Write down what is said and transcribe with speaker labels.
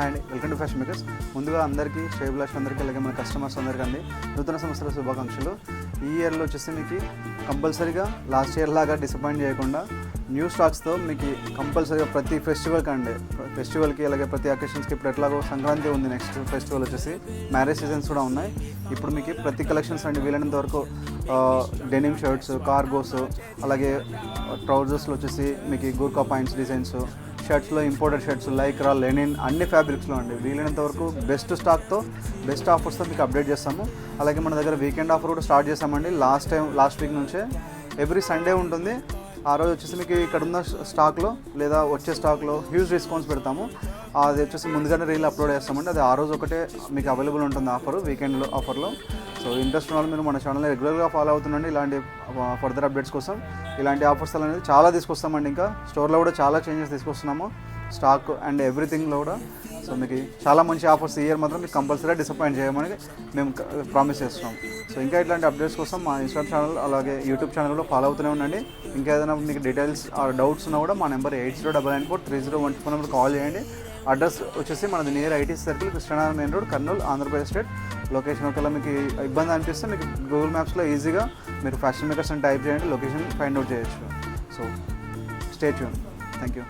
Speaker 1: And welcome to fashion makers. ముందుగా అందరికీ శ్రేయభిలాషులు అందరికీ అలాగే మన కస్టమర్స్ అందరికీ అండి నూతన సంవత్సర శుభాకాంక్షలు. ఈ ఇయర్లో వచ్చేసి మీకు కంపల్సరీగా లాస్ట్ ఇయర్ లాగా డిసప్పాయింట్ చేయకుండా న్యూ స్టాక్స్తో మీకు కంపల్సరీగా ప్రతి ఫెస్టివల్కి అలాగే ప్రతి అకేషన్స్కి ఇప్పుడు ఎట్లాగో సంక్రాంతి ఉంది, నెక్స్ట్ ఫెస్టివల్ వచ్చేసి మ్యారేజ్ సీజన్స్ కూడా ఉన్నాయి. ఇప్పుడు మీకు ప్రతి కలెక్షన్స్ అండి వీలైనంత వరకు డెనిమ్ షర్ట్స్, కార్గోస్, అలాగే ట్రౌజర్స్లో వచ్చేసి మీకు గూర్ఖా పాయింట్స్ డిజైన్స్, షర్ట్స్లో ఇంపోర్టెడ్ షర్ట్స్, లైక్రా, లెనిన్ అన్ని ఫ్యాబ్రిక్స్లో అండి వీలైనంత వరకు బెస్ట్ స్టాక్తో బెస్ట్ ఆఫర్స్తో మీకు అప్డేట్ చేస్తాము. అలాగే మన దగ్గర వీకెండ్ ఆఫర్ కూడా స్టార్ట్ చేస్తామండి. లాస్ట్ వీక్ నుంచే ఎవ్రీ సండే ఉంటుంది. ఆ రోజు వచ్చేసి మీకు ఇక్కడ ఉన్న స్టాక్లో లేదా వచ్చే స్టాక్లో హ్యూజ్ డిస్కౌంట్స్ పెడతాము. అది వచ్చేసి ముందుగానే రీల్ అప్లోడ్ చేస్తామండి. అది ఆ రోజు ఒకటే మీకు అవైలబుల్ ఉంటుంది ఆఫర్, వీకెండ్లో ఆఫర్లో. సో ఇంట్రెస్ట్ ఉన్న వాళ్ళు మీరు మన ఛానల్ని రెగ్యులర్గా ఫాలో అవుతుండండి. ఇలాంటి ఫర్దర్ అప్డేట్స్ కోసం ఇలాంటి ఆఫర్స్ అనేది చాలా తీసుకొస్తామండి. ఇంకా స్టోర్లో కూడా చాలా చేంజెస్ తీసుకొస్తున్నాము, స్టాక్ అండ్ ఎవ్రీథింగ్లో కూడా. సో మీకు చాలా మంచి ఆఫర్స్ ఈ ఇయర్ మాత్రం మీకు కంపల్సరీగా డిసప్పాయింట్ చేయమని మేము ప్రామిస్ చేస్తున్నాం. సో ఇంకా ఇట్లాంటి అప్డేట్స్ కోసం మా ఇన్స్టాగ్రామ్ ఛానల్ అలాగే యూట్యూబ్ ఛానల్ కూడా ఫాలో అవుతూనే ఉండండి. ఇంకా ఏదైనా మీకు డీటెయిల్స్ డౌట్స్ ఉన్నా కూడా మా నెంబర్ 80994301 నెంబర్ కాల్ చేయండి. అడ్రస్ వచ్చేసి మనది near IT circle, Krishna Nagar main road, Kurnool, Andhra Pradesh state. Location ఒకవేళ మీకు ఇబ్బంది అనిపిస్తే మీకు గూగుల్ మ్యాప్స్లో ఈజీగా మీరు ఫ్యాషన్ మేకర్స్ అని టైప్ చేయండి, లొకేషన్ ఫైండ్ అవుట్ చేయొచ్చు. So stay tune. Thank you.